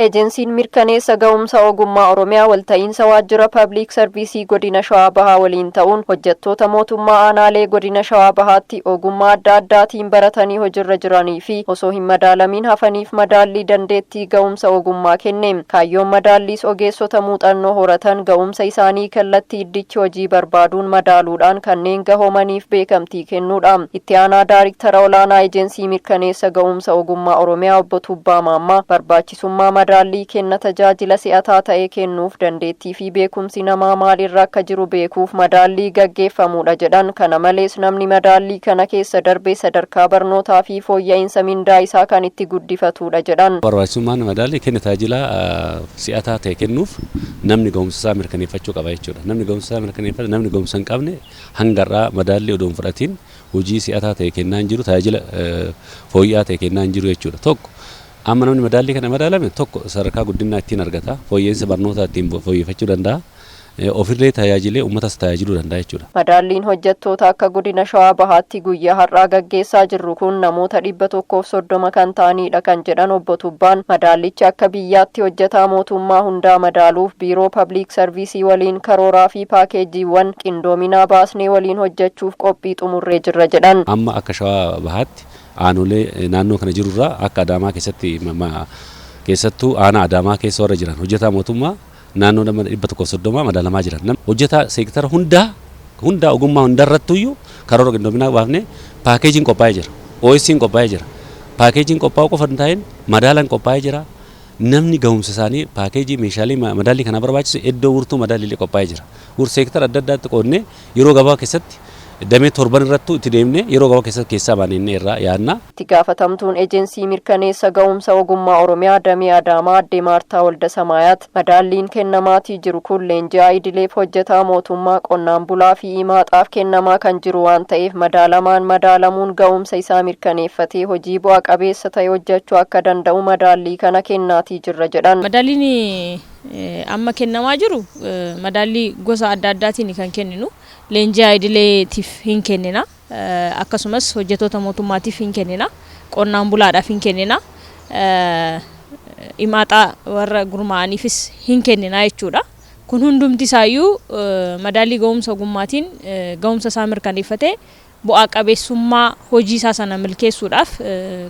Ejensiin mirkaneessa ga'umsa ogummaa Oromiyaa walta'iinsa waajjira Public Service godina Shawaa Bahaa waliin ta'uun hojjettoota mootummaa aanaalee godina Shawaa Bahaatti ogummaa adda addaatiin baratanii hojiirra jiranii fi osoo hin madaalamiin hafaniif madaallii dandeettii ga'umsa ogummaa kenne. Kaayyoon madaalliis ogeessota muuxannoo horatan ga'umsa isaanii kallattii iddichi hojii barbaaduun madaaluudhaan kanneen gahoomaniif beekamtii kennuudha. Itti aanaa daariktara olaanaa ejensii mirkaneessa ga'umsa ogummaa Oromiyaa obbo Tubbaa Maammaa barbaachisummaa madaalii kenna tajaajila si'ataa ta'ee kennuuf dandeettii fi beekumsi namaa maalirra akka jiru beekuuf madaalii gaggeeffamuudha jedhan. Kana malees namni madaalii kana keessa darbee sadarkaa barnootaa fi fooyya'insa mindaa isaa kan itti guddifatudha jedhan. Barbaachisummaan madaalii kenna tajaajila si'ataa ta'e kennuuf namni ga'umsa isaa mirkaneeffachuu qaba jechuudha. Namni ga'umsa isaa mirkaneeffate namni ga'umsa hin qabne hangarraa madaalii odoon fudhatiin hojii si'ataa ta'e kennaa hin jiru, tajaajila fooyya'aa ta'e kennaa hin jiru jechuudha. Tokko amma namni madaalii kana madaalame tokko sadarkaa guddinaa ittiin argata, fooyya'insa barnootaa ittiin fooyyeffachuu danda'a, ofirlee tajaajilee uummatas tajaajiluu danda'a jechuudha. Madaalliin hojjettoota akka godina Shawaa Bahaatti guyyaa har'aa gaggeessaa jirru kun namoota 130 kan ta'anidha kan jedhan obbo Tubbaan. Madaallichi akka biyyaatti hojjetaa mootummaa hundaa madaaluuf biiroo Public Service waliin karooraa fi paakeejiiwwan qindoominaa baasnee waliin hojjechuuf qophii xumurree jirra jedhan. Amma akka Shawaa Bahaatti aanolee naannoo kana jirurraa akka Adaamaa keessattuu aanaa Adaamaa keessa warra jiran hojjetaa mootummaa naannoo 130 madaalamaa jiran. Hojjetaa seektara hundaa ogummaa hundarrattuyyuu karoora qindoominaa baafnee paakeejiin qophaa'ee jira. OSC'n qophaa'ee jira. Paakeejiin qophaa'uu qofa hin taane madaalaan qophaa'ee jira. Namni ga'umsa isaanii paakeejii meeshaalee madaalii kana barbaachisu iddoo wurtuu madaaliilee qophaa'ee jira. Seektara adda addaatti qoodnee yeroo gabaa keessatti damee torban irrattu itti deemnee yeroo gabaa keessaa baanee irraa yaadna. Itti gaafatamtuun ejensii mirkaneessa ga'umsa ogummaa Oromiyaa damee Adaamaa Aadde Maartaa Walda Samaayaat madaalliin kennamaatii jiru kun leenji'aa idileef hojjetaa mootummaa qonnaan bulaa fi himaaxaaf kennamaa kan jiru waan ta'eef madaalamuun ga'umsa isaa mirkaneeffatee hojii bu'a qabeessa ta'e hojjechuu akka danda'u madaallii kana kennaatii jirra jedhan. Madaalliin amma kennamaa jiru madaallii gosa adda addaatiin kan kenninu. Leenji'aa idileetiif hin kennina, akkasumas hojjettoota mootummaatiif hin kennina, qonnaan bulaadhaaf hin kennina, himaaxaa warra gurmaa'aniifis hin kennina jechuudha. Kun hundumti isaayyuu madaallii ga'umsa ogummaatiin ga'umsa isaa mirkaneeffatee bu'aa qabeessummaa hojii isaa sana milkeessuudhaaf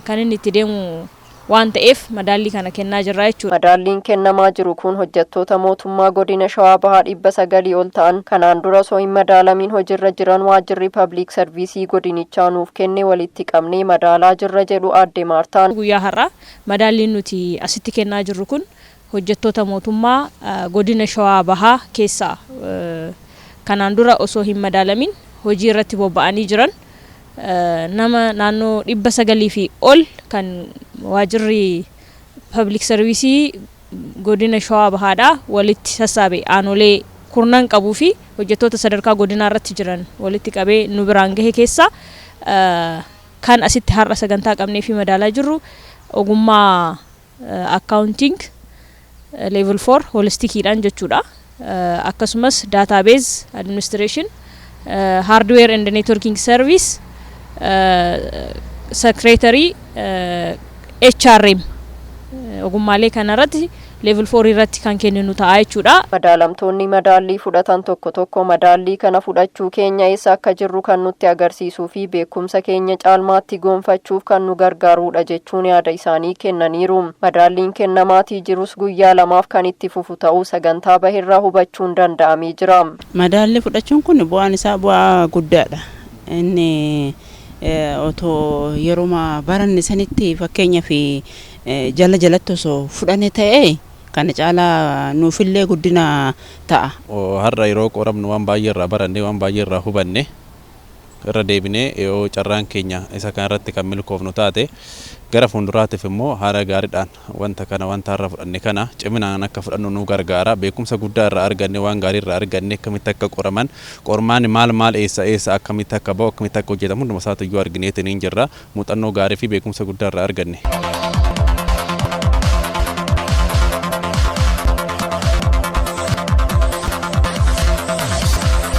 kan inni itti deemu waan ta'eef madaallii kana kennaa jirra jechuudha. Madaalliin kennamaa jiru kun hojjettoota mootummaa godina Shawaa Bahaa 900 ol ta'an kanaan dura osoo hin madaalamiin hojiirra jiran waajjirri Public Service godinichaa nuuf kenne walitti qabnee madaalaa jirra jedhu Aadde Maartaan. Guyyaa har'aa madaalliin nuti asitti kennaa jirru kun hojjettoota mootummaa godina Shawaa Bahaa keessaa kanaan dura osoo hin madaalamiin hojii irratti bobba'anii jiran nama naannoo 900 fi ol kan waajjirri Public Service godina Shawaa Bahaadhaa walitti sassaabe aanolee kurnan qabuu fi hojjettoota sadarkaa godinaa irratti jiran walitti qabee nu biraan gahe keessa kan asitti har'a sagantaa qabnee fi madaalaa jirru ogummaa accounting level 4 holistikiidhaan jechuudha. Akkasumas database administration, hardware and networking service, secretary, HRM ogummaalee kanarratti level 4 irratti kan kenninu ta'a jechuudha. Madaalamtoonni madaallii fudhatan tokko madaallii kana fudhachuu keenya eessa akka jirru kan nutti agarsiisuu fi beekumsa keenya caalmaatti gonfachuuf kan nu gargaarudha jechuun yaada isaanii kennaniiru. Madaalliin kennamaatii jirus guyyaa lamaaf kan itti fufu ta'uu sagantaa bahirraa hubachuun danda'amee jira. Madaallii fudhachuun kun bu'aan isaa bu'aa guddaadha. Inni otoo yeroo baranne sanitti fakkeenyaa fi jalatti osoo fudhane ta'e kana caalaa nuufillee guddina ta'a. Har'a yeroo qoramnu waan baay'ee irraa baranne waan baay'ee irraa hubanne irra deebinee yoo carraan keenya isa kanarratti kan milkoofnu taate gara fuulduraatiif immoo haala gaariidhaan wanta har'a fudhanne kana ciminaan akka fudhannu nu gargaara. Beekumsa guddaa irraa arganne waan gaarii irraa arganne akkamitti akka qoraman qormaan maal eessa akkamitti akka ba'u akkamitti akka hojjetamu hundumaa isaatu iyyuu argineetiin hin jirra. Muuxannoo gaarii fi beekumsa guddaa irraa arganne.